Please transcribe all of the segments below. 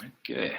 Okay.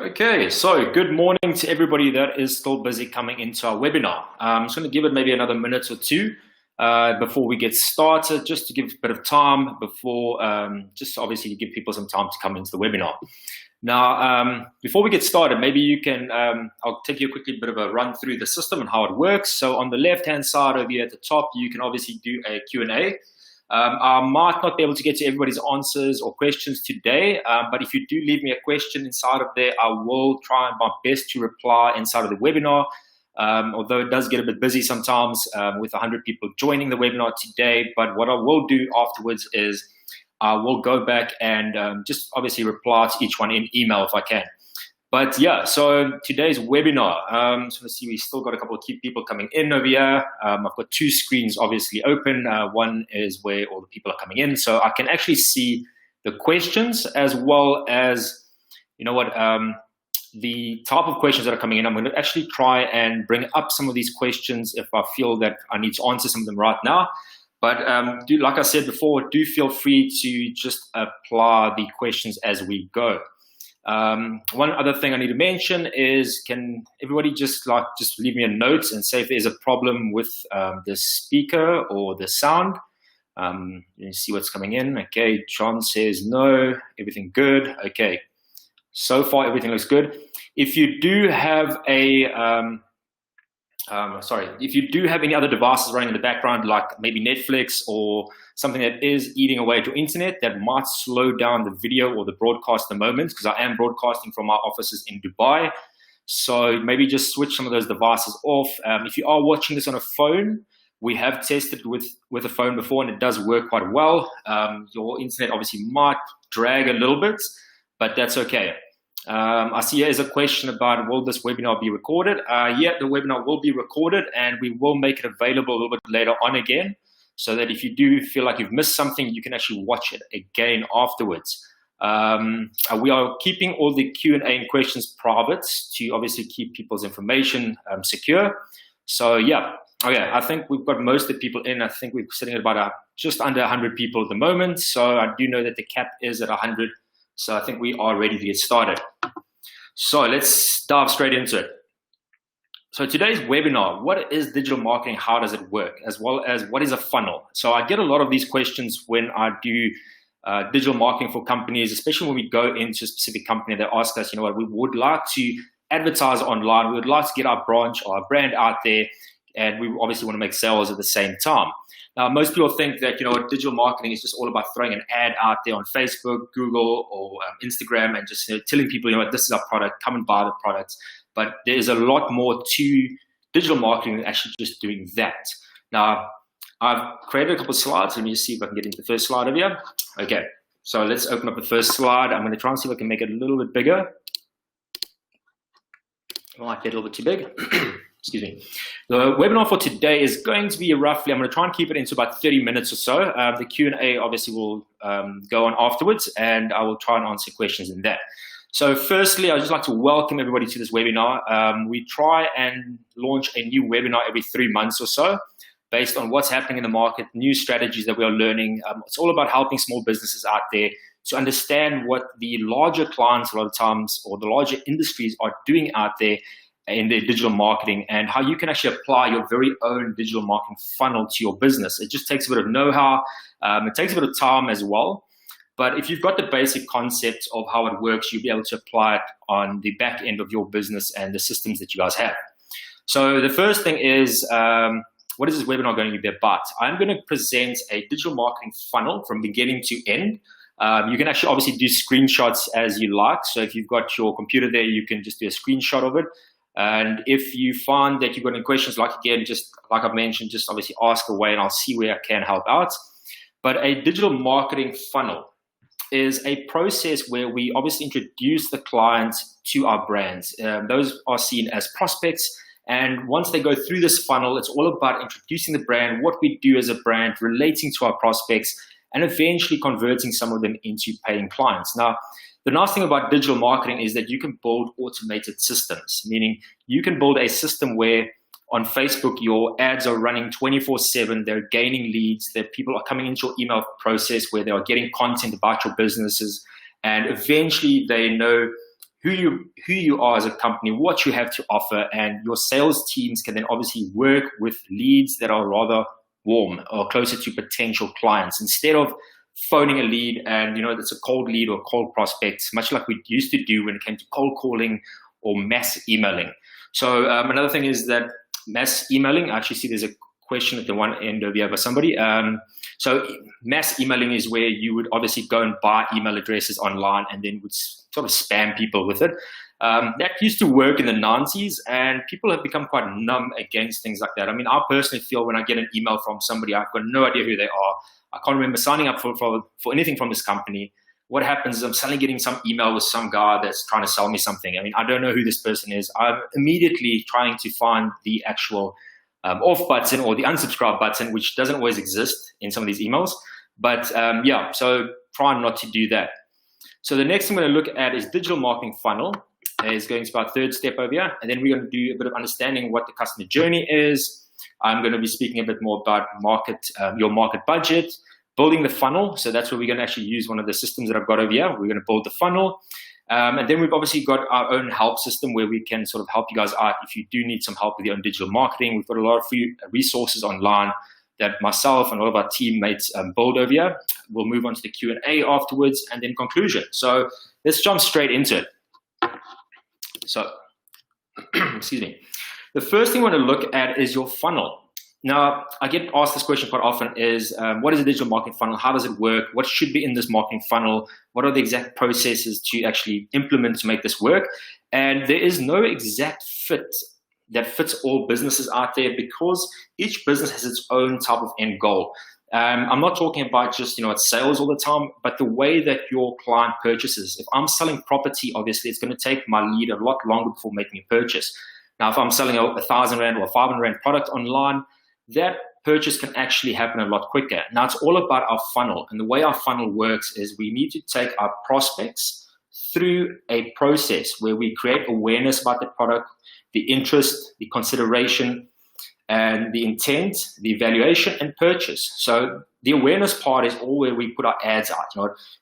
Okay, so good morning to everybody that is still busy coming into our webinar. I'm just going to give it maybe another minute or two before we get started, just to give a bit of time before, just obviously to give people some time to come into the webinar. Now, before we get started, maybe you can, I'll take you quickly a bit of a run through the system and how it works. So on the left-hand side over here at the top, you can obviously do a Q&A. I might not be able to get to everybody's answers or questions today, but if you do leave me a question inside of there, I will try my best to reply inside of the webinar, although it does get a bit busy sometimes with 100 people joining the webinar today. But what I will do afterwards is I will go back and just obviously reply to each one in email if I can. But yeah, so today's webinar, so let's see, we still got a couple of key people coming in over here. I've got two screens obviously open. One is where all the people are coming in. So I can actually see the questions as well as, you know what, the type of questions that are coming in. I'm going to actually try and bring up some of these questions if I feel that I need to answer some of them right now. But like I said before, do feel free to just apply the questions as we go. One other thing I need to mention is, can everybody just leave me a note and say if there's a problem with the speaker or the sound. You see what's coming in. Okay, John says no, everything good. Okay, so far everything looks good. If you do have a if you do have any other devices running in the background, like maybe Netflix or something that is eating away at your internet, that might slow down the video or the broadcast at the moment, because I am broadcasting from our offices in Dubai. So maybe just switch some of those devices off. If you are watching this on a phone, we have tested with a phone before, and it does work quite well. Your internet obviously might drag a little bit, but that's okay. I see here's a question about, will this webinar be recorded? Yeah, the webinar will be recorded, and we will make it available a little bit later on again, so that if you do feel like you've missed something, you can actually watch it again afterwards. We are keeping all the Q&A and questions private to obviously keep people's information secure. So yeah, okay, I think we've got most of the people in. I think we're sitting at about just under 100 people at the moment. So I do know that the cap is at 100. So I think we are ready to get started. So let's dive straight into it. So today's webinar, what is digital marketing? How does it work? As well as what is a funnel? So I get a lot of these questions when I do digital marketing for companies, especially when we go into a specific company that ask us, you know what, we would like to advertise online. We would like to get our branch or our brand out there, and we obviously want to make sales at the same time. Now, most people think that, you know, digital marketing is just all about throwing an ad out there on Facebook, Google, or Instagram, and just, you know, telling people, you know what, this is our product, come and buy the product. But there's a lot more to digital marketing than actually just doing that. Now, I've created a couple of slides. Let me just see if I can get into the first slide over here. Okay, so let's open up the first slide. I'm going to try and see if I can make it a little bit bigger. It might get a little bit too big. Excuse me. The webinar for today is going to be roughly, I'm going to try and keep it into about 30 minutes or so. The Q&A obviously will go on afterwards, and I will try and answer questions in that. So firstly, I'd just like to welcome everybody to this webinar. We try and launch a new webinar every 3 months or so, based on what's happening in the market, new strategies that we are learning. It's all about helping small businesses out there to understand what the larger clients a lot of times, or the larger industries, are doing out there in their digital marketing, and how you can actually apply your very own digital marketing funnel to your business. It just takes a bit of know-how. It takes a bit of time as well. But if you've got the basic concept of how it works, you'll be able to apply it on the back end of your business and the systems that you guys have. So the first thing is, what is this webinar going to be about? I'm going to present a digital marketing funnel from beginning to end. You can actually obviously do screenshots as you like. So if you've got your computer there, you can just do a screenshot of it. And if you find that you've got any questions, again, just like I've mentioned, just obviously ask away and I'll see where I can help out. But a digital marketing funnel is a process where we obviously introduce the client to our brands. Those are seen as prospects. And once they go through this funnel, it's all about introducing the brand, what we do as a brand, relating to our prospects, and eventually converting some of them into paying clients. Now, the nice thing about digital marketing is that you can build automated systems, meaning you can build a system where on Facebook, your ads are running 24/7. They're gaining leads. That people are coming into your email process where they are getting content about your businesses, and eventually they know who you are as a company, what you have to offer, and your sales teams can then obviously work with leads that are rather warm or closer to potential clients instead of phoning a lead and it's a cold lead or cold prospect, much like we used to do when it came to cold calling or mass emailing. So another thing is that mass emailing, I actually see there's a question at the one end over here by somebody. So mass emailing is where you would obviously go and buy email addresses online and then would sort of spam people with it. That used to work in the 90s, and people have become quite numb against things like that. I mean, I personally feel when I get an email from somebody, I've got no idea who they are. I can't remember signing up for anything from this company. What happens is I'm suddenly getting some email with some guy that's trying to sell me something. I mean, I don't know who this person is. I'm immediately trying to find the actual off button or the unsubscribe button, which doesn't always exist in some of these emails. But so try not to do that. So the next thing we're going to look at is digital marketing funnel. Is going to our third step over here. And then we're going to do a bit of understanding what the customer journey is. I'm going to be speaking a bit more about your market budget, building the funnel. So that's where we're going to actually use one of the systems that I've got over here. We're going to build the funnel. And then we've obviously got our own help system where we can sort of help you guys out if you do need some help with your own digital marketing. We've got a lot of free resources online that myself and all of our teammates build over here. We'll move on to the Q&A afterwards and then conclusion. So let's jump straight into it. So, excuse me. The first thing I want to look at is your funnel. Now, I get asked this question quite often is, what is a digital marketing funnel? How does it work? What should be in this marketing funnel? What are the exact processes to actually implement to make this work? And there is no exact fit that fits all businesses out there because each business has its own type of end goal. I'm not talking about just, sales all the time, but the way that your client purchases. If I'm selling property, obviously it's going to take my lead a lot longer before making a purchase. Now, if I'm selling a 1,000 Rand or a 500 Rand product online, that purchase can actually happen a lot quicker. Now, it's all about our funnel. And the way our funnel works is we need to take our prospects through a process where we create awareness about the product, the interest, the consideration, and the intent, the evaluation, and purchase. So the awareness part is all where we put our ads out,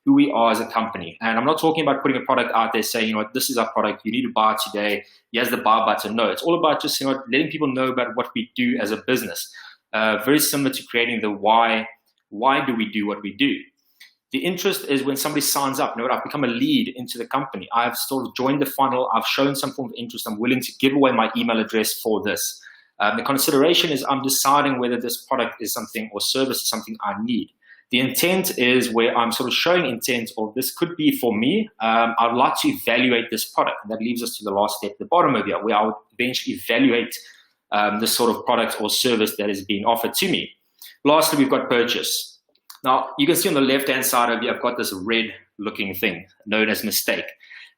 who we are as a company. And I'm not talking about putting a product out there saying, this is our product, you need to buy it today, here's the buy button. No, it's all about just letting people know about what we do as a business. Very similar to creating the why. Why do we do what we do? The interest is when somebody signs up. I've become a lead into the company. I've sort of joined the funnel. I've shown some form of interest. I'm willing to give away my email address for this. The consideration is I'm deciding whether this product is something or service is something I need. The intent is where I'm sort of showing intent of this could be for me. I'd like to evaluate this product. And that leads us to the last step at the bottom of here, where I would eventually evaluate this sort of product or service that is being offered to me. Lastly, we've got purchase. Now, you can see on the left-hand side of here, I've got this red-looking thing known as mistake.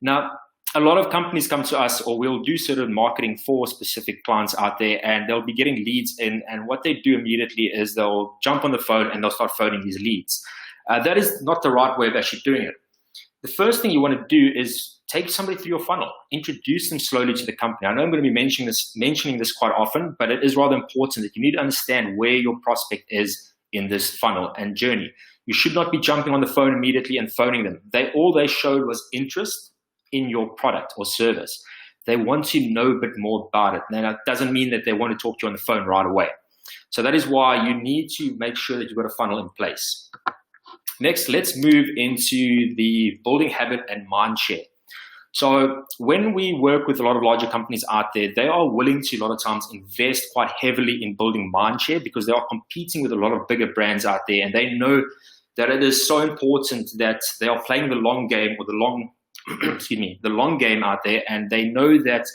Now, a lot of companies come to us, or we'll do certain marketing for specific clients out there, and they'll be getting leads in. And what they do immediately is they'll jump on the phone and they'll start phoning these leads. That is not the right way of actually doing it. The first thing you want to do is take somebody through your funnel, introduce them slowly to the company. I know I'm going to be mentioning this quite often, but it is rather important that you need to understand where your prospect is in this funnel and journey. You should not be jumping on the phone immediately and phoning them. All they showed was interest in your product or service. They want to know a bit more about it. Now, that doesn't mean that they want to talk to you on the phone right away. So that is why you need to make sure that you've got a funnel in place. Next, let's move into the building habit and mind share. So when we work with a lot of larger companies out there, they are willing to a lot of times invest quite heavily in building mind share because they are competing with a lot of bigger brands out there, and they know that it is so important that they are playing the long game, or the long, the long game out there, and they know that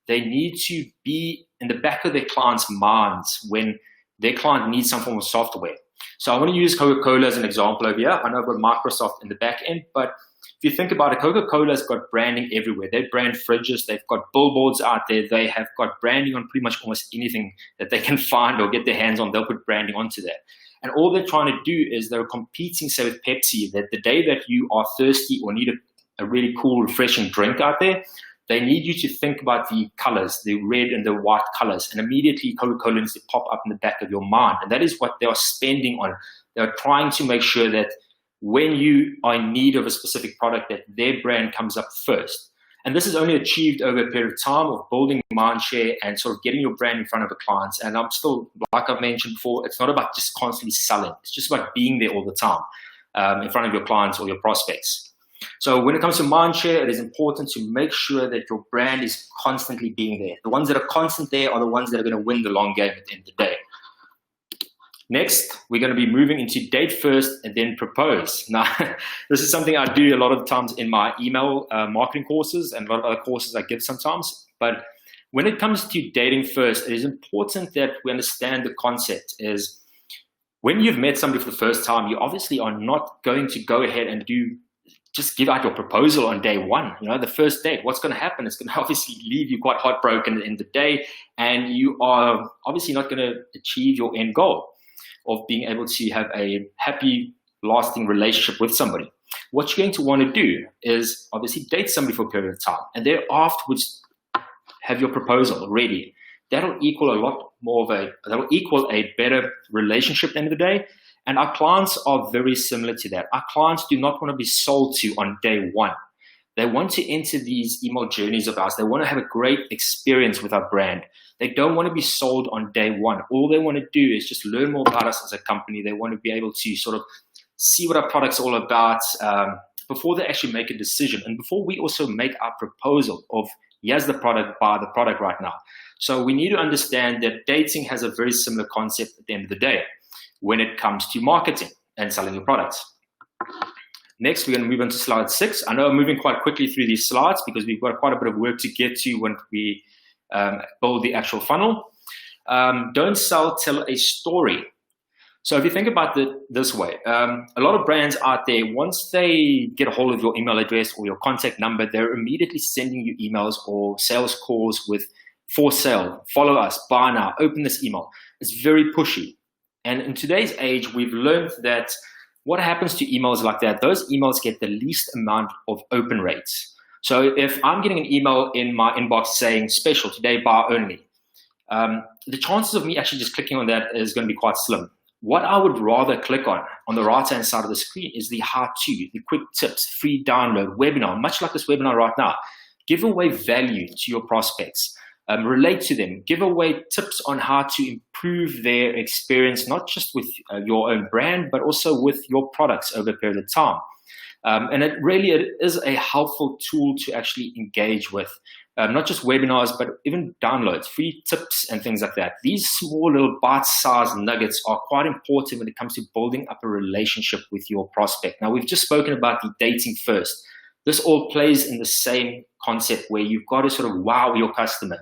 they need to be in the back of their clients' minds when their client needs some form of software. So I want to use Coca-Cola as an example over here. I know I've got Microsoft in the back end, but if you think about it, Coca-Cola's got branding everywhere. They brand fridges, they've got billboards out there, they have got branding on pretty much almost anything that they can find or get their hands on, they'll put branding onto that. And all they're trying to do is they're competing, say, with Pepsi, that the day that you are thirsty or need a really cool, refreshing drink out there, they need you to think about the colors, the red and the white colors, and immediately Coca-Cola needs to pop up in the back of your mind. And that is what they are spending on. They're trying to make sure that when you are in need of a specific product, that their brand comes up first. And this is only achieved over a period of time of building mind share and sort of getting your brand in front of the clients. And I'm still, like I've mentioned before, it's not about just constantly selling. It's just about being there all the time in front of your clients or your prospects. So when it comes to mind share, it is important to make sure that your brand is constantly being there. The ones that are constant there are the ones that are going to win the long game at the end of the day. Next, we're going to be moving into date first and then propose. Now, this is something I do a lot of times in my email marketing courses and a lot of other courses I give sometimes. But when it comes to dating first, it is important that we understand the concept is when you've met somebody for the first time, you obviously are not going to go ahead and just give out your proposal on day one. You know, the first date, what's going to happen? It's going to obviously leave you quite heartbroken in the day, and you are obviously not going to achieve your end goal of being able to have a happy, lasting relationship with somebody. What you're going to want to do is obviously date somebody for a period of time, and then afterwards have your proposal ready. That'll equal that'll equal a better relationship at the end of the day. And our clients are very similar to that. Our clients do not want to be sold to on day one. They want to enter these email journeys of ours. They want to have a great experience with our brand. They don't want to be sold on day one. All they want to do is just learn more about us as a company. They want to be able to sort of see what our product's all about before they actually make a decision. And before we also make our proposal of, here's the product, buy the product right now. So we need to understand that dating has a very similar concept at the end of the day when it comes to marketing and selling your products. Next, we're going to move on to slide 6. I know I'm moving quite quickly through these slides because we've got quite a bit of work to get to when we build the actual funnel. Don't sell, tell a story. So if you think about it this way, a lot of brands out there, once they get a hold of your email address or your contact number, they're immediately sending you emails or sales calls with for sale, follow us, buy now, open this email. It's very pushy. And in today's age, we've learned that what happens to emails like that, those emails get the least amount of open rates. So if I'm getting an email in my inbox saying special, today buy only, the chances of me actually just clicking on that is going to be quite slim. What I would rather click on the right-hand side of the screen is the how-to, the quick tips, free download, webinar, much like this webinar right now. Give away value to your prospects. Relate to them, give away tips on how to improve their experience, not just with your own brand, but also with your products over a period of time. And it is a helpful tool to actually engage with, not just webinars, but even downloads, free tips and things like that. These small little bite-sized nuggets are quite important when it comes to building up a relationship with your prospect. Now, we've just spoken about the dating first. This all plays in the same concept where you've got to sort of wow your customer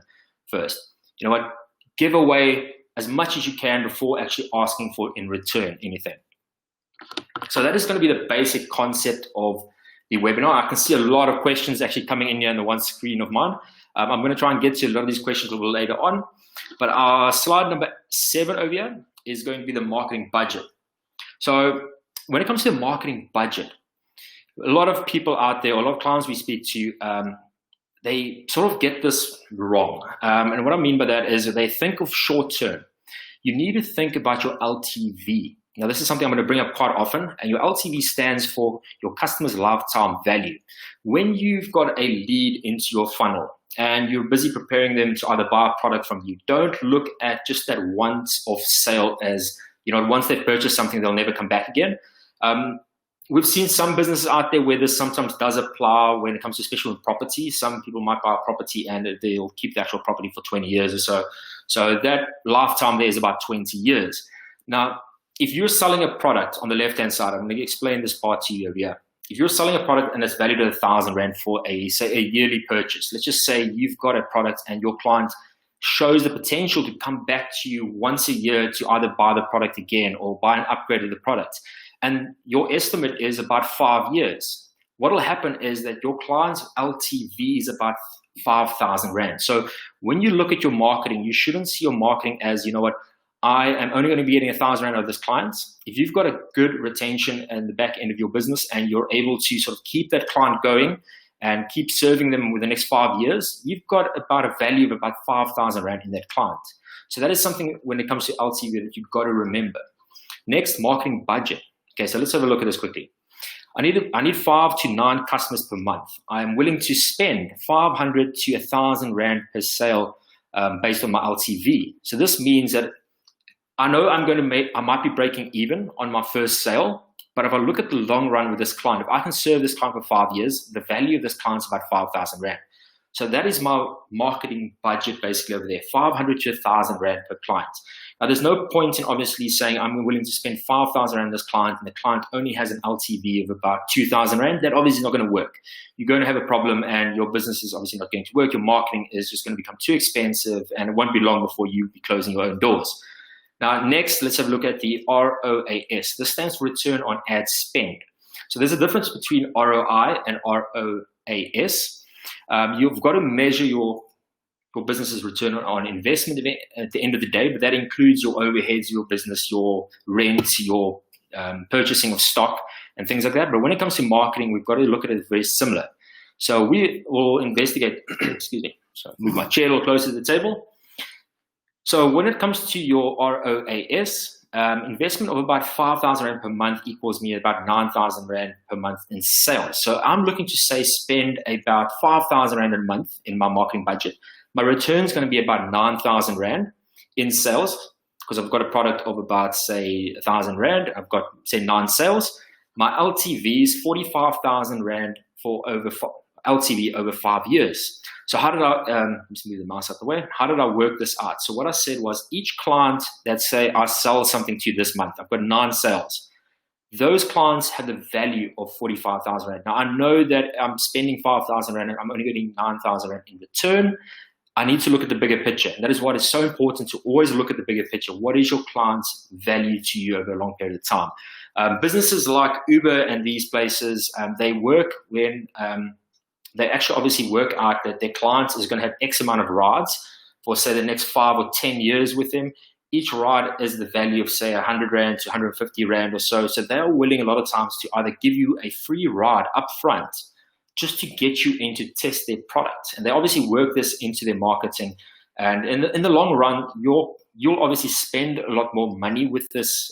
first. You know what? Give away as much as you can before actually asking for in return anything. So that is going to be the basic concept of the webinar. I can see a lot of questions actually coming in here on the one screen of mine. I'm going to try and get to a lot of these questions a little later on. But our slide number 7 over here is going to be the marketing budget. So when it comes to the marketing budget, a lot of people out there, a lot of clients we speak to, they sort of get this wrong. And what I mean by that is that they think of short term. You need to think about your LTV. Now, this is something I'm going to bring up quite often, and your LTV stands for your customer's lifetime value. When you've got a lead into your funnel and you're busy preparing them to either buy a product from you, don't look at just that once-off sale as, you know, once they've purchased something, they'll never come back again. we've seen some businesses out there where this sometimes does apply when it comes to especially with property. Some people might buy a property and they'll keep the actual property for 20 years or so. So that lifetime there is about 20 years. Now, if you're selling a product on the left-hand side, I'm going to explain this part to you over here. If you're selling a product and it's valued at 1,000 Rand for say a yearly purchase, let's just say you've got a product and your client shows the potential to come back to you once a year to either buy the product again or buy an upgrade of the product. And your estimate is about 5 years. What will happen is that your client's LTV is about 5,000 Rand. So when you look at your marketing, you shouldn't see your marketing as, you know what, I am only going to be getting 1,000 Rand out of this client. If you've got a good retention in the back end of your business and you're able to sort of keep that client going and keep serving them with the next 5 years, you've got about a value of about 5,000 Rand in that client. So that is something when it comes to LTV that you've got to remember. Next, marketing budget. Okay, so let's have a look at this quickly. I need 5 to 9 customers per month. I am willing to spend 500 to 1,000 Rand per sale based on my LTV. So this means that I know I might be breaking even on my first sale, but if I look at the long run with this client, if I can serve this client for 5 years, the value of this client is about 5,000 Rand. So that is my marketing budget basically over there, 500 to 1,000 Rand per client. Now, there's no point in obviously saying I'm willing to spend 5,000 Rand on this client and the client only has an LTV of about 2,000 Rand. That obviously is not going to work. You're going to have a problem and your business is obviously not going to work. Your marketing is just going to become too expensive and it won't be long before you be closing your own doors. Now, next, let's have a look at the ROAS. This stands for return on ad spend. So there's a difference between ROI and ROAS. You've got to measure your business's return on investment at the end of the day, but that includes your overheads, your business, your rent, your purchasing of stock and things like that. But when it comes to marketing, we've got to look at it very similar. So we will investigate, excuse me, so move my chair a little closer to the table. So when it comes to your ROAS, investment of about 5,000 Rand per month equals me about 9,000 Rand per month in sales. So I'm looking to say spend about 5,000 Rand a month in my marketing budget. My return is going to be about 9,000 Rand in sales because I've got a product of about, say, 1,000 Rand. I've got, say, 9 sales. My LTV is 45,000 Rand for LTV over 5 years. So how did I, just move the mouse out the way. How did I work this out? So what I said was each client that say I sell something to this month, I've got 9 sales. Those clients had the value of 45,000 Rand. Now I know that I'm spending 5,000 Rand and I'm only getting 9,000 Rand in return. I need to look at the bigger picture. And that is why it's so important to always look at the bigger picture. What is your client's value to you over a long period of time? Businesses like Uber and these places, they work when they actually obviously work out that their client is going to have X amount of rides for, say, the next 5 or 10 years with them. Each ride is the value of, say, 100 Rand to 150 Rand or so. So they are willing a lot of times to either give you a free ride up front just to get you in to test their product. And they obviously work this into their marketing. And in the long run, you'll obviously spend a lot more money with this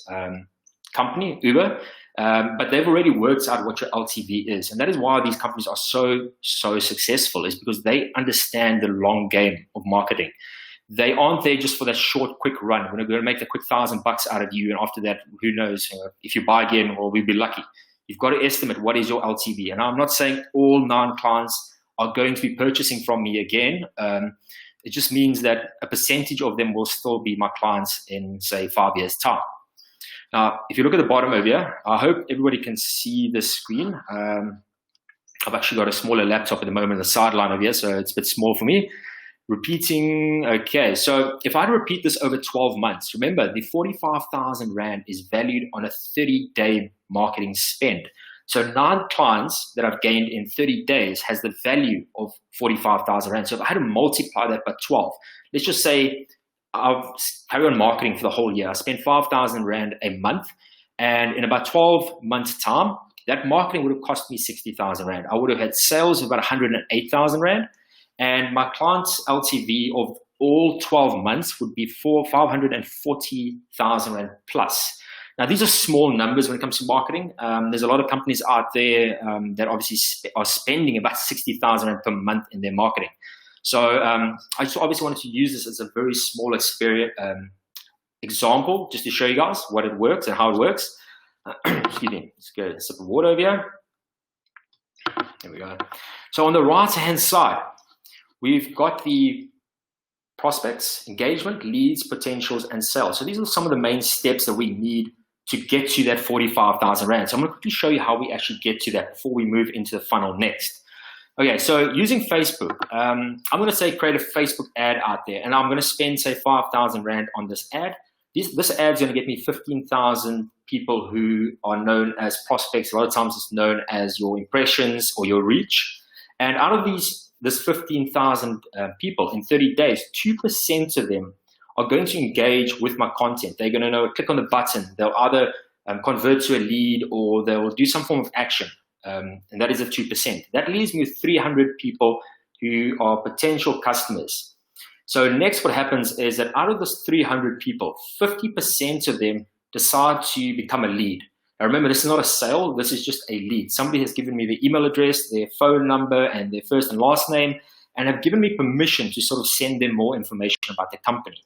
company, Uber, but they've already worked out what your LTV is. And that is why these companies are so successful, is because they understand the long game of marketing. They aren't there just for that short, quick run. We're going to make a quick $1,000 out of you. And after that, who knows, if you buy again, or we'll be lucky. You've got to estimate what is your LTV. And I'm not saying all 9 clients are going to be purchasing from me again. It just means that a percentage of them will still be my clients in, say, 5 years' time. Now, if you look at the bottom over here, I hope everybody can see the screen. I've actually got a smaller laptop at the moment on the sideline over here, so it's a bit small for me. Repeating, okay, so if I repeat this over 12 months, remember the 45,000 Rand is valued on a 30-day marketing spend. So 9 clients that I've gained in 30 days has the value of 45,000 Rand. So if I had to multiply that by 12, let's just say I've carried on marketing for the whole year. I spent 5,000 Rand a month, and in about 12 months' time, that marketing would have cost me 60,000 Rand. I would have had sales of about 108,000 Rand. And my client's LTV of all 12 months would be 540,000 Rand plus. Now, these are small numbers when it comes to marketing. There's a lot of companies out there that obviously are spending about 60,000 Rand per month in their marketing. So I just obviously wanted to use this as a very small example just to show you guys what it works and how it works. Excuse me, let's get a sip of water over here. There we go. So on the right-hand side, we've got the prospects, engagement, leads, potentials, and sales. So these are some of the main steps that we need to get to that 45,000 Rand. So I'm going to quickly show you how we actually get to that before we move into the funnel next. Okay, so using Facebook, I'm going to say create a Facebook ad out there, and I'm going to spend, say, 5,000 Rand on this ad. This ad is going to get me 15,000 people who are known as prospects. A lot of times it's known as your impressions or your reach. And out of this 15,000 people in 30 days, 2% of them are going to engage with my content. They're going to click on the button. They'll either convert to a lead or they'll do some form of action. And that is a 2%. That leaves me with 300 people who are potential customers. So next what happens is that out of those 300 people, 50% of them decide to become a lead. Now remember, this is not a sale, this is just a lead. Somebody has given me their email address, their phone number, and their first and last name, and have given me permission to sort of send them more information about the company.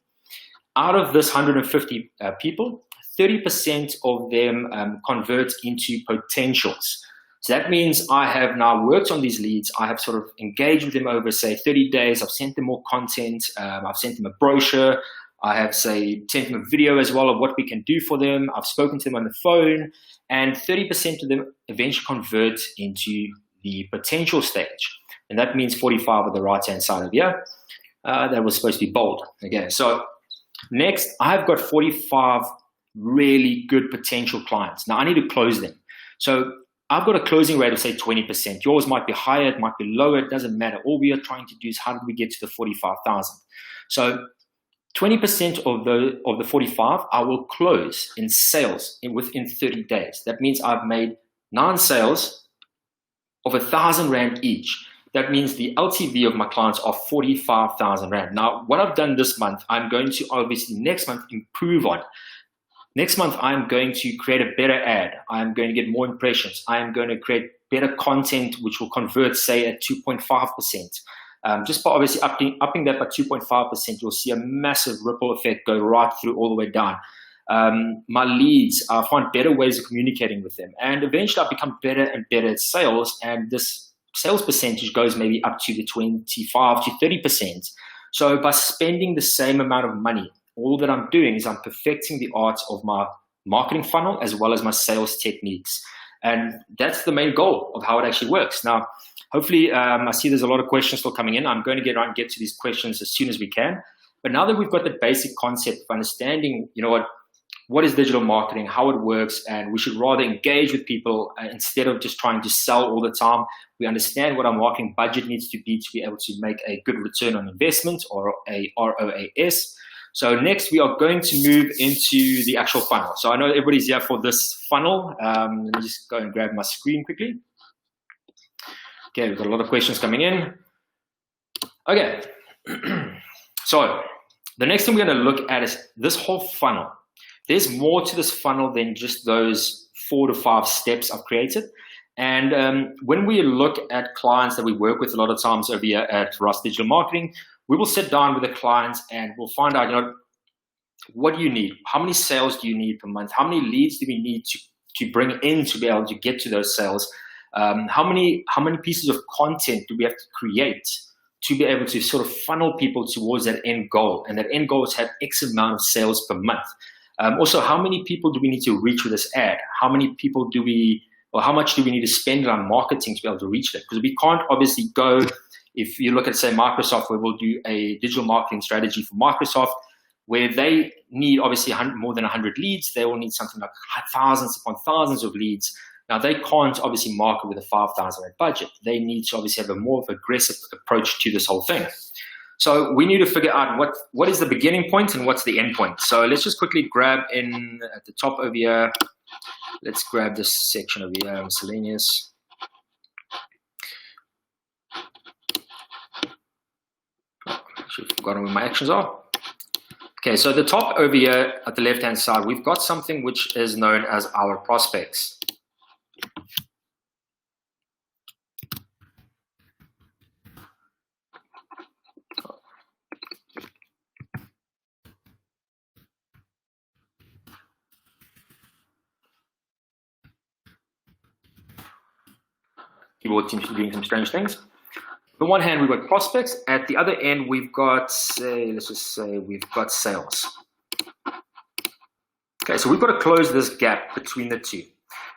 Out of this 150 people, 30% of them convert into potentials. So that means I have now worked on these leads. I have sort of engaged with them over, say, 30 days. I've sent them more content. I've sent them a brochure. I have, say, sent them a video as well of what we can do for them. I've spoken to them on the phone. And 30% of them eventually convert into the potential stage. And that means 45 on the right-hand side of here. That was supposed to be bold. Okay, so next, I've got 45 really good potential clients. Now, I need to close them. So I've got a closing rate of, say, 20%. Yours might be higher, it might be lower, it doesn't matter. All we are trying to do is how do we get to the 45,000? So 20% of the 45, I will close in sales within 30 days. That means I've made 9 sales of 1,000 Rand each. That means the LTV of my clients are 45,000 Rand. Now, what I've done this month, I'm going to obviously next month improve on. Next month, I'm going to create a better ad. I'm going to get more impressions. I'm going to create better content, which will convert, say, at 2.5%. Just by obviously upping that by 2.5%, you'll see a massive ripple effect go right through all the way down. My leads, I find better ways of communicating with them. And eventually, I become better and better at sales. And this sales percentage goes maybe up to the 25 to 30%. So by spending the same amount of money, all that I'm doing is I'm perfecting the art of my marketing funnel as well as my sales techniques. And that's the main goal of how it actually works. Now, hopefully, I see there's a lot of questions still coming in. I'm going to get around and get to these questions as soon as we can. But now that we've got the basic concept of understanding, what is digital marketing, how it works, and we should rather engage with people instead of just trying to sell all the time. We understand what our marketing budget needs to be able to make a good return on investment, or a ROAS. So next we are going to move into the actual funnel. So I know everybody's here for this funnel. Let me just go and grab my screen quickly. Okay, we've got a lot of questions coming in. Okay, so the next thing we're going to look at is this whole funnel. There's more to this funnel than just those 4 to 5 steps I've created. And when we look at clients that we work with a lot of times over here at Rust Digital Marketing, we will sit down with the clients and we'll find out, what do you need? How many sales do you need per month? How many leads do we need to bring in to be able to get to those sales? How many pieces of content do we have to create to be able to sort of funnel people towards that end goal? And that end goal is to have X amount of sales per month. Also, how many people do we need to reach with this ad? How much do we need to spend on marketing to be able to reach that? Because we can't obviously go, if you look at, say, Microsoft, where we'll do a digital marketing strategy for Microsoft, where they need obviously more than 100 leads. They will need something like thousands upon thousands of leads. Now, they can't obviously market with a 5,000 Rand budget. They need to obviously have a more of aggressive approach to this whole thing. So we need to figure out what is the beginning point and what's the end point. So let's just quickly grab in at the top over here. Let's grab this section over here, miscellaneous. Actually forgotten where my actions are. Okay, so at the top over here at the left-hand side, we've got something which is known as our prospects. keyboard seems to be doing some strange things. On the one hand, we've got prospects. At the other end, we've got, let's just say we've got sales. Okay, so we've got to close this gap between the two.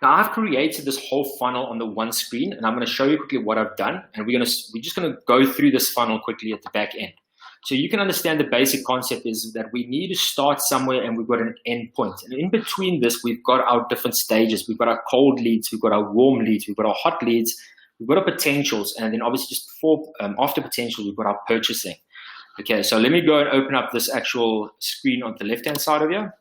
Now, I've created this whole funnel on the one screen, and I'm going to show you quickly what I've done. And we're just going to go through this funnel quickly at the back end. So you can understand the basic concept is that we need to start somewhere and we've got an end point. And in between this, we've got our different stages. We've got our cold leads, we've got our warm leads, we've got our hot leads, we've got our potentials, and then obviously just after potentials, we've got our purchasing. Okay, so let me go and open up this actual screen on the left-hand side of here.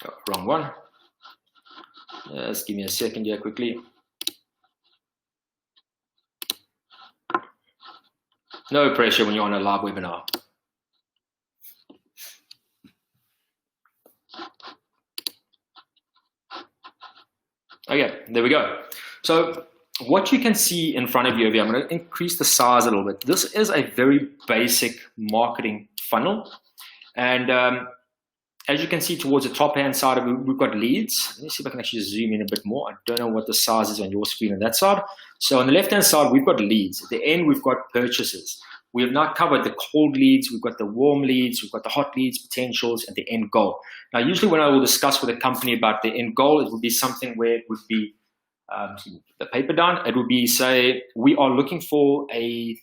Oh, wrong one. Just give me a second here quickly. No pressure when you're on a live webinar. Okay, there we go. So what you can see in front of you over here, I'm going to increase the size a little bit. This is a very basic marketing funnel. And as you can see towards the top hand side of it, we've got leads. Let me see if I can actually zoom in a bit more. I don't know what the size is on your screen on that side. So on the left hand side, we've got leads. At the end, we've got purchases. We have not covered the cold leads. We've got the warm leads. We've got the hot leads, potentials, and the end goal. Now, usually when I will discuss with a company about the end goal, it would be something where it would be, the paper down, it would be, say, we are looking for a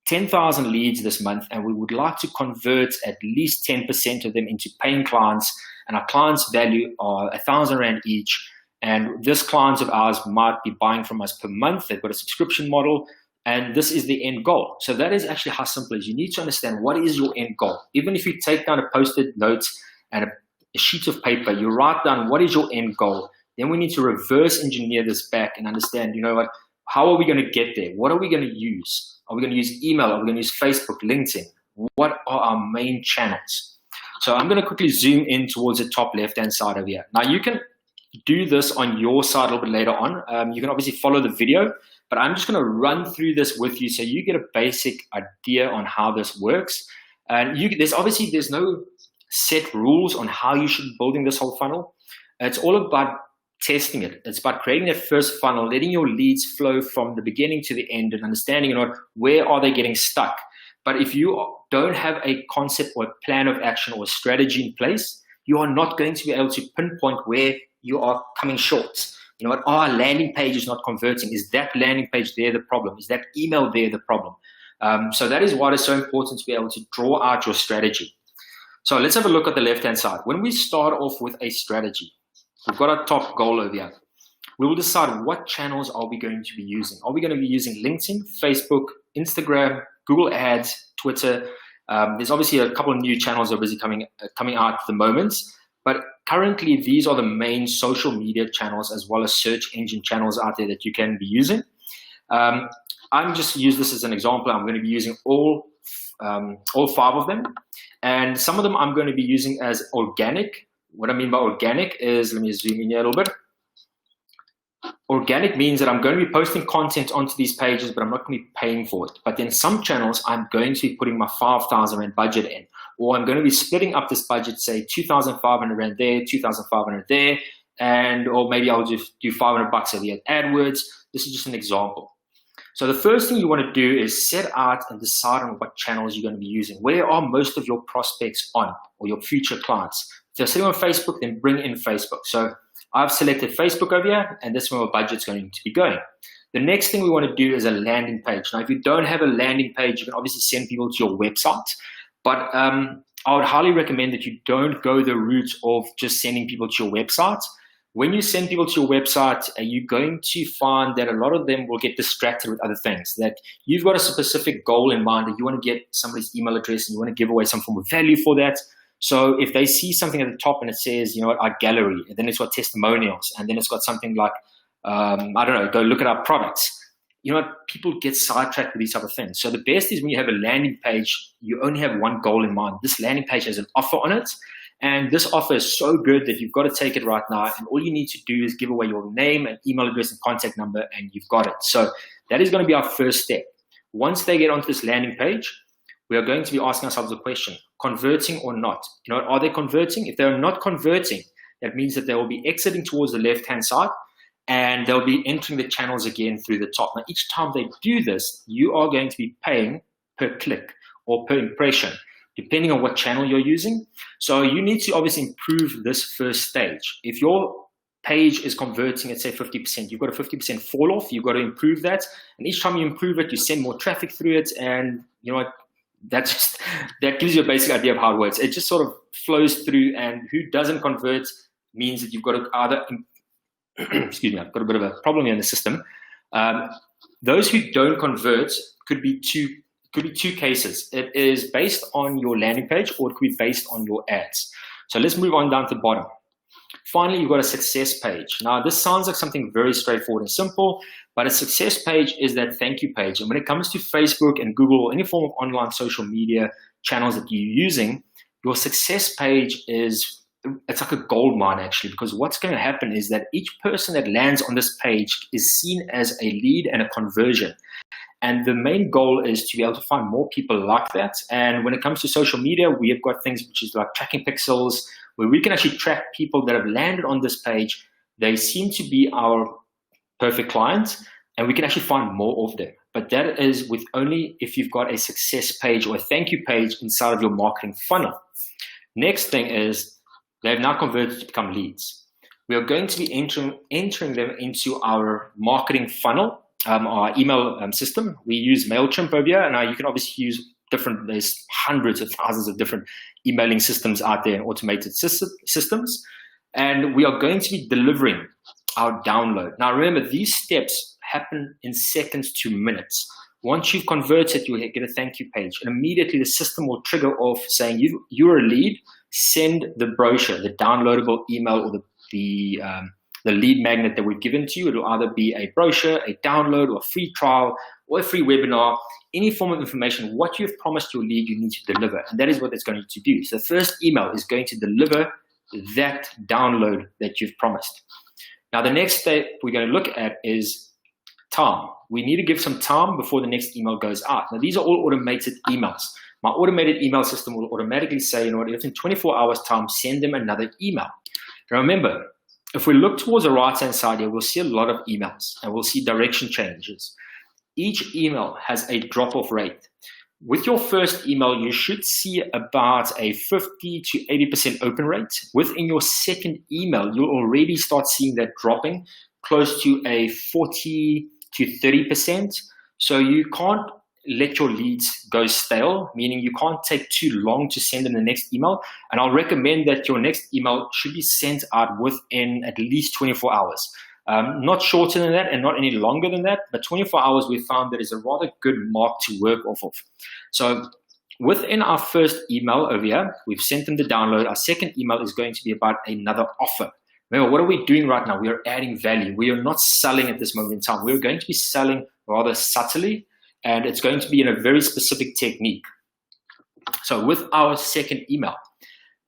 10,000 leads this month, and we would like to convert at least 10% of them into paying clients, and our clients' value are R1,000 each, and this clients of ours might be buying from us per month. They've got a subscription model, and this is the end goal. So that is actually how simple it is. You need to understand what is your end goal. Even if you take down a post-it note and a sheet of paper, you write down what is your end goal. Then we need to reverse engineer this back and understand, you know what, how are we going to get there? What are we going to use? Are we going to use email? Are we going to use Facebook, LinkedIn? What are our main channels? So I'm going to quickly zoom in towards the top left-hand side of here. Now, you can do this on your side a little bit later on. You can obviously follow the video, but I'm just going to run through this with you so you get a basic idea on how this works. And there's no set rules on how you should be building this whole funnel. It's all about testing it. It's about creating that first funnel, letting your leads flow from the beginning to the end and understanding, where are they getting stuck. But if you don't have a concept or a plan of action or a strategy in place, you are not going to be able to pinpoint where you are coming short. You know what? Our landing page is not converting. Is that landing page there the problem? Is that email there the problem? So that is why it's so important to be able to draw out your strategy. So let's have a look at the left-hand side. When we start off with a strategy, we've got our top goal over here. We will decide what channels are we going to be using. Are we going to be using LinkedIn, Facebook, Instagram, Google Ads, Twitter? There's obviously a couple of new channels that are busy coming out at the moment. But currently, these are the main social media channels as well as search engine channels out there that you can be using. I'm just use this as an example. I'm going to be using all 5 of them. And some of them I'm going to be using as organic. What I mean by organic is, let me zoom in here a little bit. Organic means that I'm going to be posting content onto these pages, but I'm not going to be paying for it. But then some channels, I'm going to be putting my R5,000 budget in, or I'm going to be splitting up this budget, say 2,500 Rand there, 2,500 there, or maybe I'll just do $500 a year at AdWords. This is just an example. So the first thing you want to do is set out and decide on what channels you're going to be using. Where are most of your prospects on, or your future clients? If they're sitting on Facebook, then bring in Facebook. So I've selected Facebook over here, and that's where my budget's going to be going. The next thing we want to do is a landing page. Now, if you don't have a landing page, you can obviously send people to your website, but I would highly recommend that you don't go the route of just sending people to your website. When you send people to your website, you're going to find that a lot of them will get distracted with other things, that you've got a specific goal in mind, that you want to get somebody's email address and you want to give away some form of value for that. So if they see something at the top and it says, our gallery, and then it's got testimonials, and then it's got something like, go look at our products. People get sidetracked with these type of things. So the best is when you have a landing page, you only have one goal in mind. This landing page has an offer on it, and this offer is so good that you've got to take it right now, and all you need to do is give away your name and email address and contact number, and you've got it. So that is going to be our first step. Once they get onto this landing page, we are going to be asking ourselves a question: converting or not? Are they converting? If they're not converting, That means that they will be exiting towards the left-hand side, and they'll be entering the channels again through the top. Now, each time they do this, you are going to be paying per click or per impression, depending on what channel you're using. So you need to obviously improve this first stage. If your page is converting at say 50%, you've got a 50% fall off, you've got to improve that. And each time you improve it, you send more traffic through it. And you know what? That gives you a basic idea of how it works. It just sort of flows through, and who doesn't convert means that you've got to either, excuse me, I've got a bit of a problem here in the system. Those who don't convert could be two cases. It is based on your landing page, or it could be based on your ads. So let's move on down to the bottom. Finally, you've got a success page. Now, this sounds like something very straightforward and simple, but a success page is that thank you page. And when it comes to Facebook and Google, or any form of online social media channels that you're using, your success page it's like a gold mine, actually, because what's going to happen is that each person that lands on this page is seen as a lead and a conversion. And the main goal is to be able to find more people like that. And when it comes to social media, we have got things which is like tracking pixels, where we can actually track people that have landed on this page. They seem to be our perfect clients, and we can actually find more of them. But that is with only if you've got a success page or a thank you page inside of your marketing funnel. Next thing is they've now converted to become leads. We are going to be entering them into our marketing funnel, our email system. We use MailChimp over here, and now you can obviously use there's hundreds of thousands of different emailing systems out there and automated systems. And we are going to be delivering our download. Now, remember, these steps happen in seconds to minutes. Once you've converted, you'll get a thank you page, and immediately the system will trigger off saying you're a lead. Send the brochure, the downloadable email, or the lead magnet that we've given to you. It'll either be a brochure, a download, or a free trial, or a free webinar, any form of information. What you've promised your lead, you need to deliver, and that is what it's going to do. So the first email is going to deliver that download that you've promised. Now, the next step we're going to look at is time. We need to give some time before the next email goes out. Now, these are all automated emails. My automated email system will automatically say, you know what, within 24 hours time, send them another email. Now, remember, if we look towards the right-hand side here, we'll see a lot of emails, and we'll see direction changes. Each email has a drop-off rate. With your first email, you should see about a 50 to 80% open rate. Within your second email, you'll already start seeing that dropping close to a 40 to 30%. So you can't let your leads go stale, meaning you can't take too long to send them the next email. And I'll recommend that your next email should be sent out within at least 24 hours. Not shorter than that and not any longer than that, but 24 hours we found that is a rather good mark to work off of. So within our first email over here, we've sent them the download. Our second email is going to be about another offer. Remember, what are we doing right now? We are adding value. We are not selling at this moment in time. We're going to be selling rather subtly, and it's going to be in a very specific technique. So with our second email,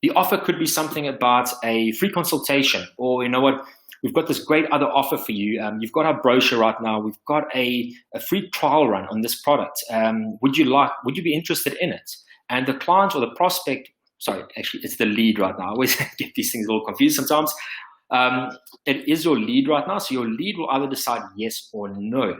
the offer could be something about a free consultation, or you know what, we've got this great other offer for you. You've got our brochure right now. We've got a free trial run on this product. Would you be interested in it? And the client or the prospect, sorry, actually it's the lead right now. I always get these things a little confused sometimes. It is your lead right now. So your lead will either decide yes or no.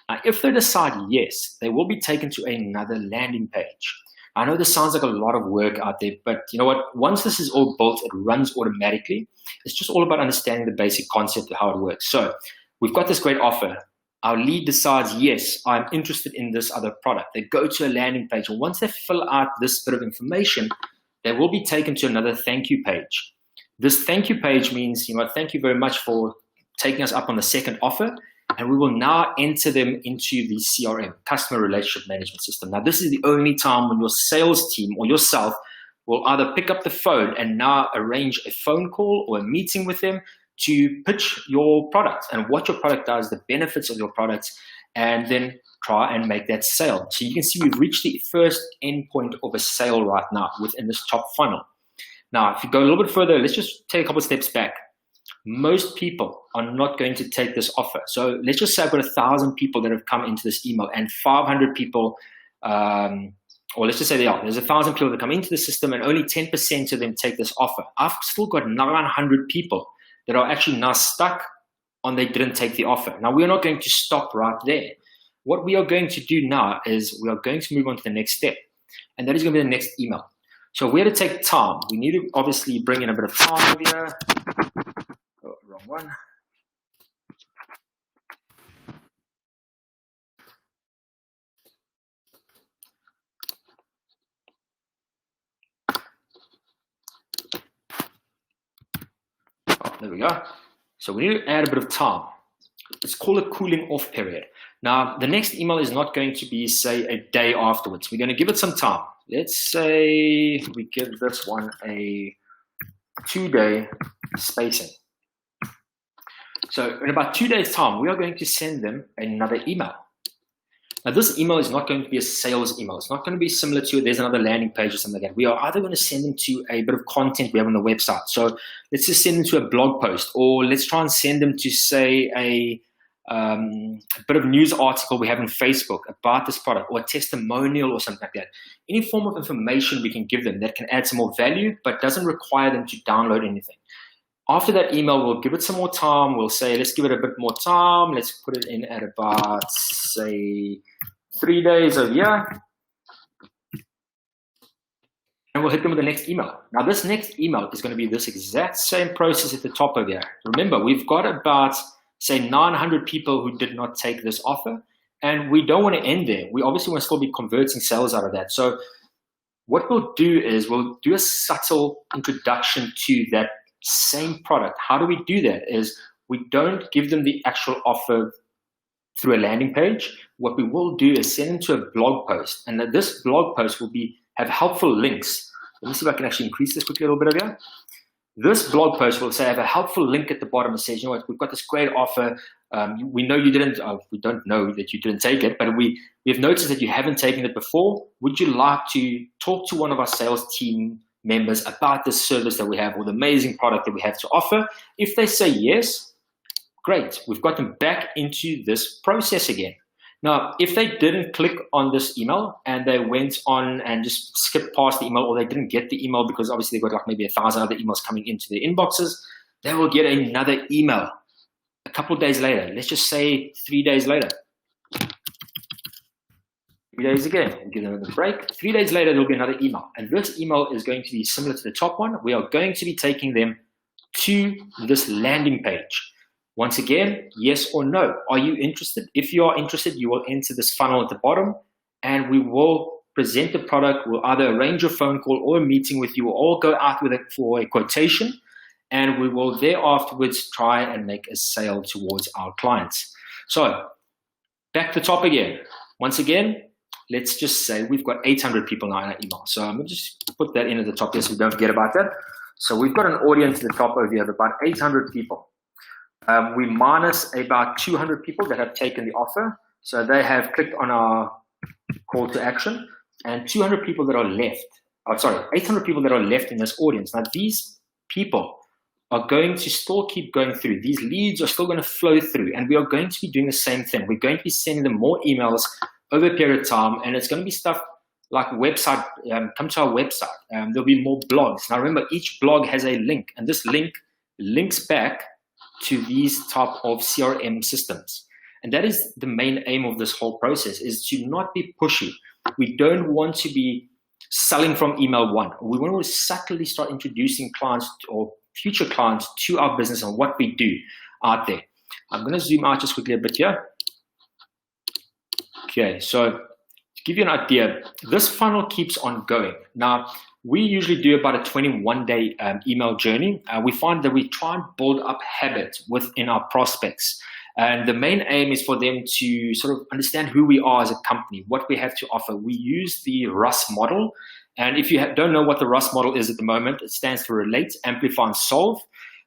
Now, if they decide yes, they will be taken to another landing page. I know this sounds like a lot of work out there, but you know what? Once this is all built, it runs automatically. It's just all about understanding the basic concept of how it works. So we've got this great offer. Our lead decides, yes, I'm interested in this other product. They go to a landing page, and once they fill out this bit of information, they will be taken to another thank you page. This thank you page means, you know, thank you very much for taking us up on the second offer. And we will now enter them into the CRM, Customer Relationship Management System. Now, this is the only time when your sales team or yourself will either pick up the phone and now arrange a phone call or a meeting with them to pitch your product and what your product does, the benefits of your product, and then try and make that sale. So you can see we've reached the first endpoint of a sale right now within this top funnel. Now, if you go a little bit further, let's just take a couple of steps back. Most people are not going to take this offer. So let's just say I've got 1,000 people that have come into this email and 500 people or let's just say there's 1,000 people that come into the system and only 10% of them take this offer. I've still got 900 people that are actually now stuck on they didn't take the offer. Now, we are not going to stop right there. What we are going to do now is we are going to move on to the next step, and that is going to be the next email. So we're to take time. We need to obviously bring in a bit of time over here. Oh, wrong one. Oh, there we go. So we need to add a bit of time. It's called a cooling off period. Now, the next email is not going to be, say, a day afterwards. We're going to give it some time. Let's say we give this one a 2-day spacing. So in about 2 days' time, we are going to send them another email. Now, this email is not going to be a sales email. It's not going to be similar to there's another landing page or something like that. We are either going to send them to a bit of content we have on the website. So let's just send them to a blog post, or let's try and send them to, say, a bit of news article we have on Facebook about this product, or a testimonial or something like that. Any form of information we can give them that can add some more value, but doesn't require them to download anything. After that email, we'll give it some more time. We'll say, let's give it a bit more time. Let's put it in at about, say, 3 days over here. And we'll hit them with the next email. Now, this next email is going to be this exact same process at the top over here. Remember, we've got about, say, 900 people who did not take this offer, and we don't want to end there. We obviously want to still be converting sales out of that. So what we'll do is we'll do a subtle introduction to that same product. How do we do that? Is we don't give them the actual offer through a landing page. What we will do is send them to a blog post, and that this blog post will have helpful links. Let me see if I can actually increase this quickly a little bit over here. This blog post will say, have a helpful link at the bottom that says, you know what, we've got this great offer. We know you didn't, we don't know that you didn't take it, but we've noticed that you haven't taken it before. Would you like to talk to one of our sales team members about this service that we have, or the amazing product that we have to offer? If they say yes, great. We've got them back into this process again. Now, if they didn't click on this email and they went on and just skipped past the email, or they didn't get the email because obviously they've got like maybe 1,000 other emails coming into their inboxes, they will get another email a couple of days later. Let's just say 3 days later. 3 days again, we'll give them another break. 3 days later, there'll be another email. And this email is going to be similar to the top one. We are going to be taking them to this landing page. Once again, yes or no. Are you interested? If you are interested, you will enter this funnel at the bottom, and we will present the product. We'll either arrange a phone call or a meeting with you, or go out with it for a quotation, and we will thereafterwards try and make a sale towards our clients. So back to the top again. Once again, let's just say we've got 800 people now in our email. So I'm going to just put that in at the top here so we don't forget about that. So we've got an audience at the top over here of about 800 people. We minus about 200 people that have taken the offer. So they have clicked on our call to action, and 200 people that are left. 800 people that are left in this audience. Now, these people are going to still keep going through. These leads are still going to flow through, and we are going to be doing the same thing. We're going to be sending them more emails over a period of time, and it's going to be stuff like website, come to our website. There'll be more blogs. Now, remember, each blog has a link, and this link links back to these type of CRM systems. And that is the main aim of this whole process, is to not be pushy. We don't want to be selling from email one. We want to subtly start introducing clients or future clients to our business and what we do out there. I'm going to zoom out just quickly a bit here. Okay, so to give you an idea, this funnel keeps on going. Now, we usually do about a 21-day email journey. We find that we try and build up habits within our prospects. And the main aim is for them to sort of understand who we are as a company, what we have to offer. We use the RUS model. And if you don't know what the RUS model is at the moment, it stands for Relate, Amplify, and Solve.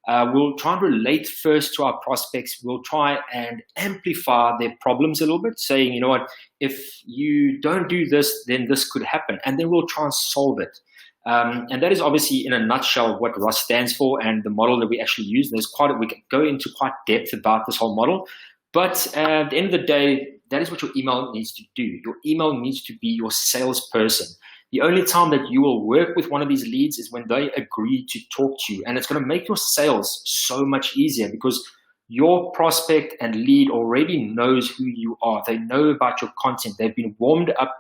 We'll try and relate first to our prospects. We'll try and amplify their problems a little bit, saying, you know what, if you don't do this, then this could happen. And then we'll try and solve it. And that is obviously in a nutshell what RUS stands for and the model that we actually use. We can go into quite depth about this whole model, but at the end of the day, that is what your email needs to do. Your email needs to be your salesperson. The only time that you will work with one of these leads is when they agree to talk to you. And it's going to make your sales so much easier because your prospect and lead already knows who you are. They know about your content. They've been warmed up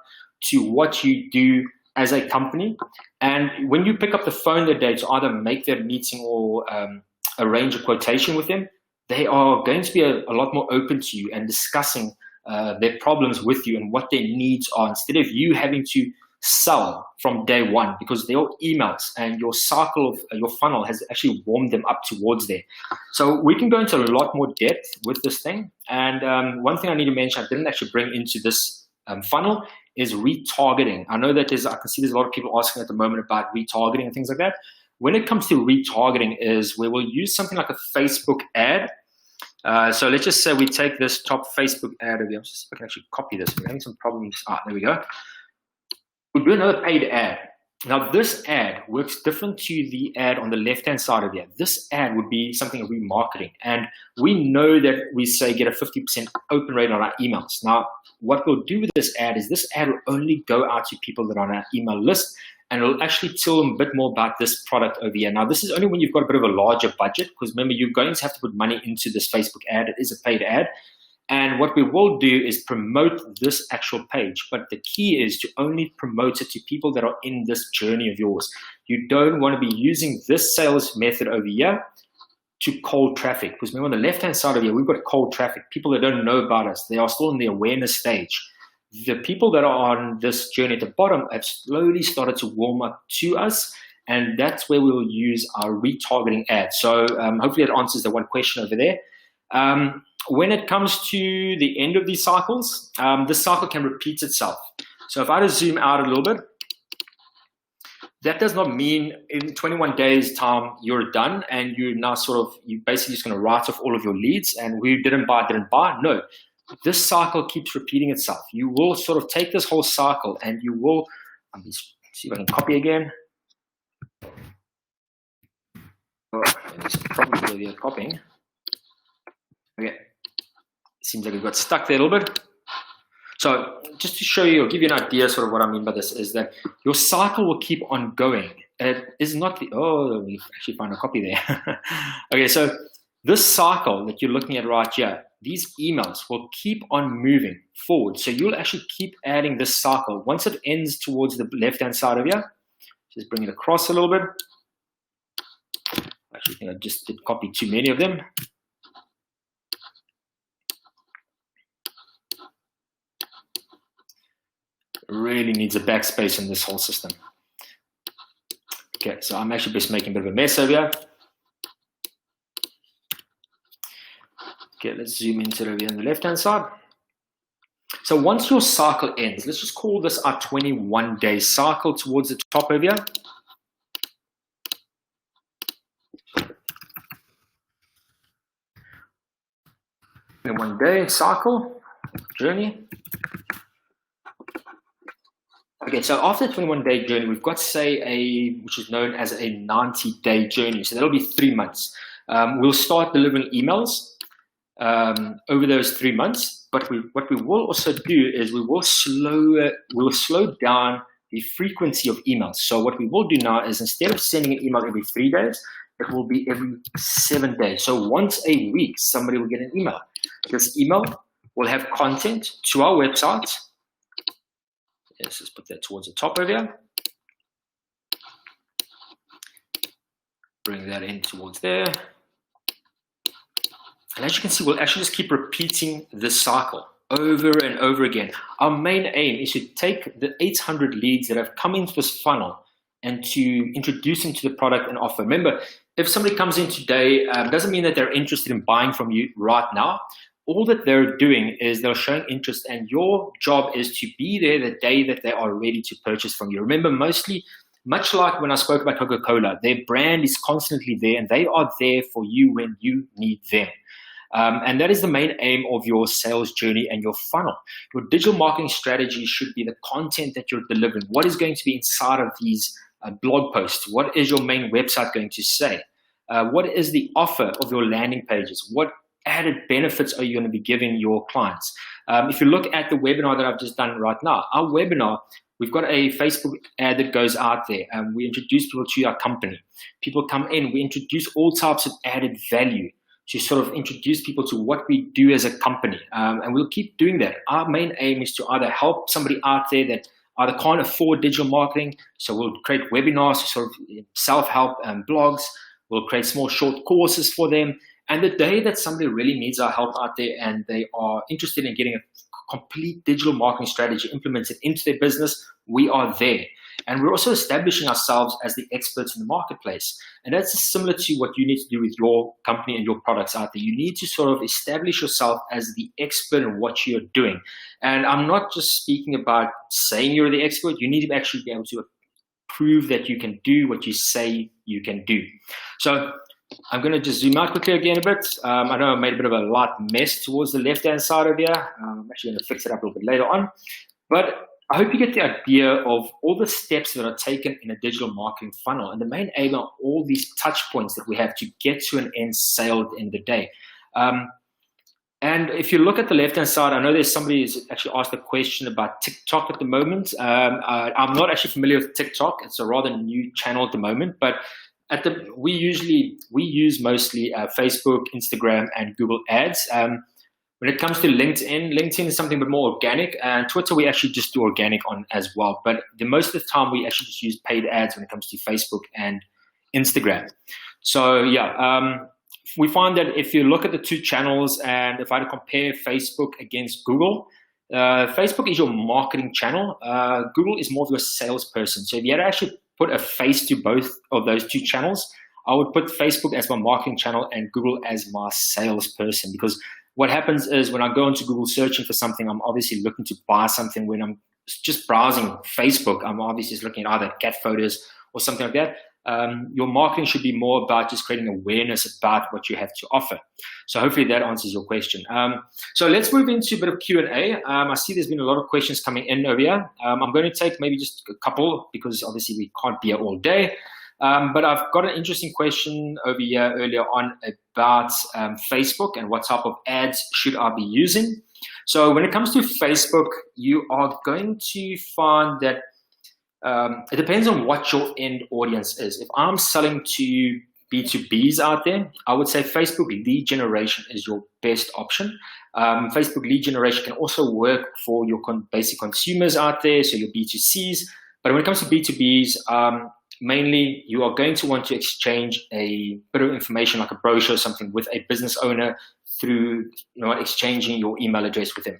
to what you do as a company. And when you pick up the phone that day to either make that meeting or arrange a quotation with them, they are going to be a lot more open to you and discussing their problems with you and what their needs are, instead of you having to sell from day one, because their emails and your cycle of your funnel has actually warmed them up towards there. So we can go into a lot more depth with this thing. And one thing I need to mention, I didn't actually bring into this funnel, is retargeting. I know that I can see there's a lot of people asking at the moment about retargeting and things like that. When it comes to retargeting is where we'll use something like a Facebook ad. So let's just say we take this top Facebook ad over here. I'm just, I can actually copy this. We're having some problems. There we go. We'll do another paid ad. Now this ad works different to the ad on the left-hand side of here. This ad would be something of remarketing. And we know that we say get a 50% open rate on our emails. Now, what we'll do with this ad is this ad will only go out to people that are on our email list, and it'll actually tell them a bit more about this product over here. Now, this is only when you've got a bit of a larger budget, because remember, you're going to have to put money into this Facebook ad. It is a paid ad. And what we will do is promote this actual page. But the key is to only promote it to people that are in this journey of yours. You don't want to be using this sales method over here to cold traffic. Because remember, on the left-hand side of here, we've got cold traffic. People that don't know about us, they are still in the awareness stage. The people that are on this journey at the bottom have slowly started to warm up to us. And that's where we will use our retargeting ad. So hopefully that answers the one question over there. When it comes to the end of these cycles, this cycle can repeat itself. So if I just zoom out a little bit, that does not mean in 21 days time you're done and you're now you're basically just going to write off all of your leads and who didn't buy. No, this cycle keeps repeating itself. You will sort of take this whole cycle and you will, let me see if I can copy again. Oh, there's probably a copying. Okay. Seems like it got stuck there a little bit. So just to show you or give you an idea sort of what I mean by this is that your cycle will keep on going. It is not we actually found a copy there. Okay, so this cycle that you're looking at right here, these emails will keep on moving forward. So you'll actually keep adding this cycle. Once it ends towards the left-hand side of here, just bring it across a little bit. Actually, I think I just did copy too many of them. Really needs a backspace in this whole system. Okay, so I'm actually just making a bit of a mess over here. Okay, let's zoom into it over here on the left-hand side. So once your cycle ends, let's just call this our 21-day cycle towards the top over here. In 1 day cycle, journey. Okay, so after the 21-day journey, we've got, say, which is known as a 90-day journey. So that'll be 3 months. We'll start delivering emails over those 3 months. But what we will also do is we'll slow down the frequency of emails. So what we will do now is instead of sending an email every 3 days, it will be every 7 days. So once a week, somebody will get an email. This email will have content to our website. Let's just put that towards the top over here. Bring that in towards there. And as you can see, we'll actually just keep repeating this cycle over and over again. Our main aim is to take the 800 leads that have come into this funnel and to introduce them to the product and offer. Remember, if somebody comes in today, doesn't mean that they're interested in buying from you right now. All that they're doing is they're showing interest, and your job is to be there the day that they are ready to purchase from you. Remember, much like when I spoke about Coca-Cola, their brand is constantly there, and they are there for you when you need them. And that is the main aim of your sales journey and your funnel. Your digital marketing strategy should be the content that you're delivering. What is going to be inside of these blog posts? What is your main website going to say? What is the offer of your landing pages? What added benefits are you going to be giving your clients? If you look at the webinar that I've just done right now, our webinar, we've got a Facebook ad that goes out there. We introduce people to our company. People come in, we introduce all types of added value to sort of introduce people to what we do as a company. And we'll keep doing that. Our main aim is to either help somebody out there that either can't afford digital marketing, so we'll create webinars, sort of self-help blogs. We'll create small short courses for them. And the day that somebody really needs our help out there and they are interested in getting a complete digital marketing strategy implemented into their business, we are there. And we're also establishing ourselves as the experts in the marketplace. And that's similar to what you need to do with your company and your products out there. You need to sort of establish yourself as the expert in what you're doing. And I'm not just speaking about saying you're the expert. You need to actually be able to prove that you can do what you say you can do. So I'm going to just zoom out quickly again a bit. I know I made a bit of a light mess towards the left-hand side of here. I'm actually going to fix it up a little bit later on. But I hope you get the idea of all the steps that are taken in a digital marketing funnel and the main aim of all these touch points that we have to get to an end sale at the end of the day. And if you look at the left-hand side, I know there's somebody who's actually asked a question about TikTok at the moment. I'm not actually familiar with TikTok. It's a rather new channel at the moment, but we use mostly Facebook, Instagram, and Google Ads. When it comes to LinkedIn is something a bit more organic, and Twitter we actually just do organic on as well. But most of the time we actually just use paid ads when it comes to Facebook and Instagram. So yeah, we find that if you look at the two channels, and if I had to compare Facebook against Google, Facebook is your marketing channel. Google is more of your salesperson. So if you had to actually put a face to both of those two channels, I would put Facebook as my marketing channel and Google as my salesperson, because what happens is when I go into Google searching for something, I'm obviously looking to buy something. When I'm just browsing Facebook, I'm obviously just looking at either cat photos or something like that. Your marketing should be more about just creating awareness about what you have to offer. So hopefully that answers your question. So let's move into a bit of Q&A. I see there's been a lot of questions coming in over here. I'm going to take maybe just a couple because obviously we can't be here all day. But I've got an interesting question over here earlier on about Facebook and what type of ads should I be using. So when it comes to Facebook, you are going to find that it depends on what your end audience is. If I'm selling to B2Bs out there, I would say Facebook lead generation is your best option. Facebook lead generation can also work for your basic consumers out there, so your B2Cs. But when it comes to B2Bs, mainly you are going to want to exchange a bit of information like a brochure or something with a business owner through exchanging your email address with them.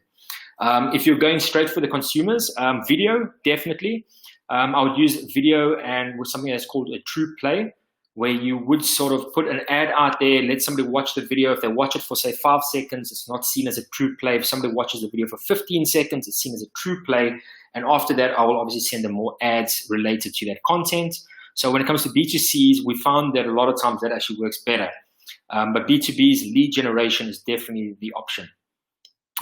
If you're going straight for the consumers, video, definitely. I would use video and with something that's called a true play, where you would sort of put an ad out there, let somebody watch the video. If they watch it for, say, 5 seconds, it's not seen as a true play. If somebody watches the video for 15 seconds, it's seen as a true play. And after that, I will obviously send them more ads related to that content. So when it comes to B2Cs, we found that a lot of times that actually works better. But B2Bs, lead generation is definitely the option.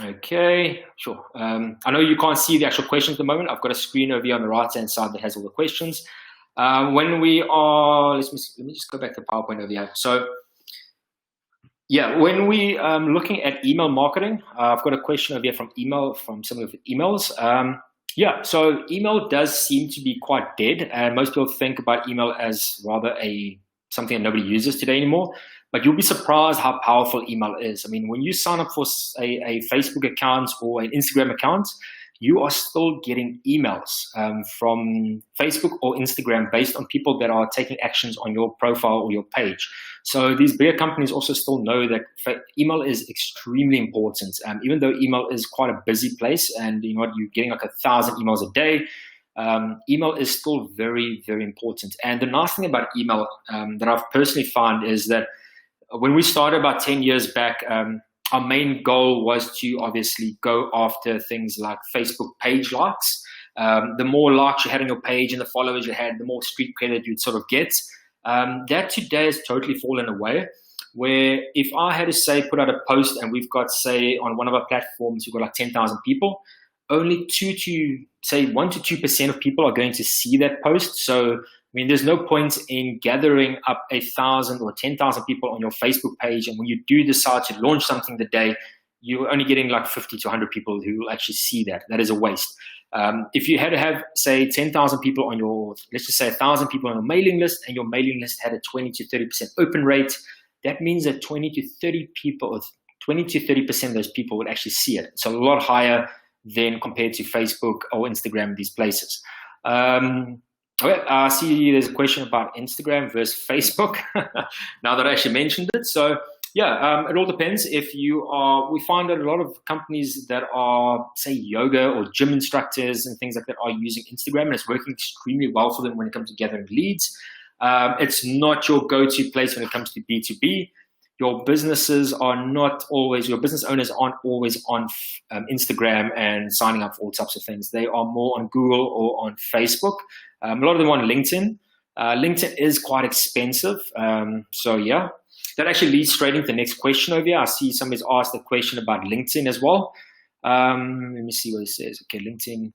Okay, sure. I know you can't see the actual questions at the moment. I've got a screen over here on the right-hand side that has all the questions. When we are, let me just go back to PowerPoint over here. So, yeah, when we looking at email marketing, I've got a question over here from some of the emails. Yeah, so email does seem to be quite dead, and most people think about email as rather something that nobody uses today anymore. But you'll be surprised how powerful email is. I mean, when you sign up for a Facebook account or an Instagram account, you are still getting emails from Facebook or Instagram based on people that are taking actions on your profile or your page. So these bigger companies also still know that email is extremely important. Even though email is quite a busy place and you're getting like 1,000 emails a day, email is still very, very important. And the nice thing about email that I've personally found is that when we started about 10 years back, our main goal was to obviously go after things like Facebook page likes. The more likes you had on your page and the followers you had, the more street credit you'd sort of get. That today has totally fallen away, where if I had to say put out a post and we've got, say, on one of our platforms, we've got like 10,000 people, only 1 to 2% of people are going to see that post. So, I mean, there's no point in gathering up 1,000 or 10,000 people on your Facebook page. And when you do decide to launch something today, you're only getting like 50 to 100 people who will actually see that. That is a waste. If you had to have, say, 10,000 people on your, let's just say 1,000 people on your mailing list, and your mailing list had a 20 to 30% open rate, that means that 20 to 30 people, or 20 to 30% of those people would actually see it. It's a lot higher than compared to Facebook or Instagram, these places. Okay, I see there's a question about Instagram versus Facebook, now that I actually mentioned it. So yeah, it all depends. If you are, we find that a lot of companies that are, say, yoga or gym instructors and things like that are using Instagram, and it's working extremely well for them when it comes to gathering leads. It's not your go-to place when it comes to B2B. Your businesses are not always, your business owners aren't always on Instagram and signing up for all types of things. They are more on Google or on Facebook. A lot of them on LinkedIn. LinkedIn is quite expensive. So yeah, that actually leads straight into the next question over here. I see somebody's asked a question about LinkedIn as well. Let me see what it says. Okay, LinkedIn.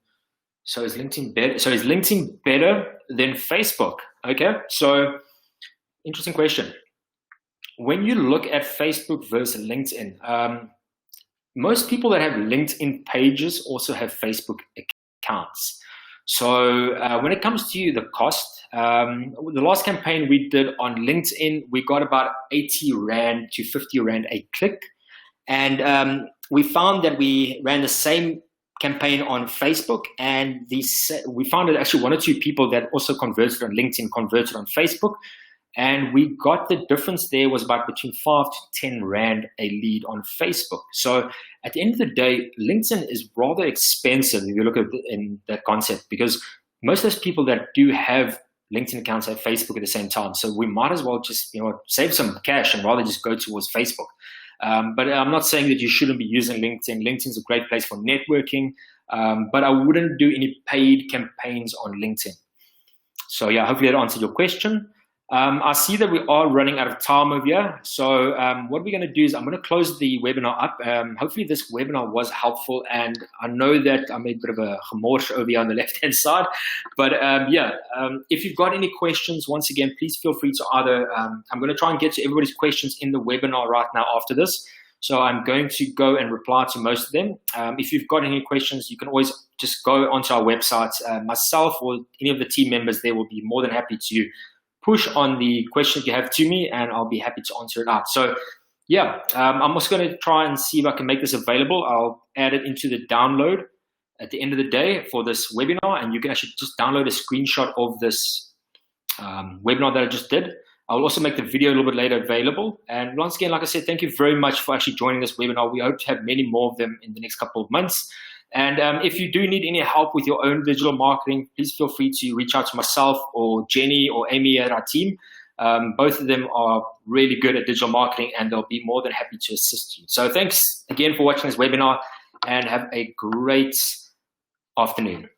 So is LinkedIn better? So is LinkedIn better than Facebook? Okay, so interesting question. When you look at Facebook versus LinkedIn, most people that have LinkedIn pages also have Facebook accounts. So when it comes to the cost, the last campaign we did on LinkedIn, we got about 80 Rand to 50 Rand a click. And we found that we ran the same campaign on Facebook, and we found that actually 1 or 2 people that also converted on LinkedIn converted on Facebook. And we got the difference there was about between 5 to 10 Rand a lead on Facebook. So at the end of the day, LinkedIn is rather expensive if you look at in that concept, because most of those people that do have LinkedIn accounts have Facebook at the same time. So we might as well just, save some cash and rather just go towards Facebook. But I'm not saying that you shouldn't be using LinkedIn. LinkedIn is a great place for networking, but I wouldn't do any paid campaigns on LinkedIn. So yeah, hopefully that answered your question. I see that we are running out of time over here. So what we're going to do is I'm going to close the webinar up. Hopefully this webinar was helpful. And I know that I made a bit of a gemorse over here on the left-hand side. But if you've got any questions, once again, please feel free to either, I'm going to try and get to everybody's questions in the webinar right now after this. So I'm going to go and reply to most of them. If you've got any questions, you can always just go onto our website. Myself or any of the team members there will be more than happy to push on the question you have to me, and I'll be happy to answer it out. So yeah, I'm also going to try and see if I can make this available. I'll add it into the download at the end of the day for this webinar, and you can actually just download a screenshot of this webinar that I just did. I'll also make the video a little bit later available. And once again, like I said, thank you very much for actually joining this webinar. We hope to have many more of them in the next couple of months. And if you do need any help with your own digital marketing, please feel free to reach out to myself or Jenny or Amy at our team. Both of them are really good at digital marketing, and they'll be more than happy to assist you. So thanks again for watching this webinar, and have a great afternoon.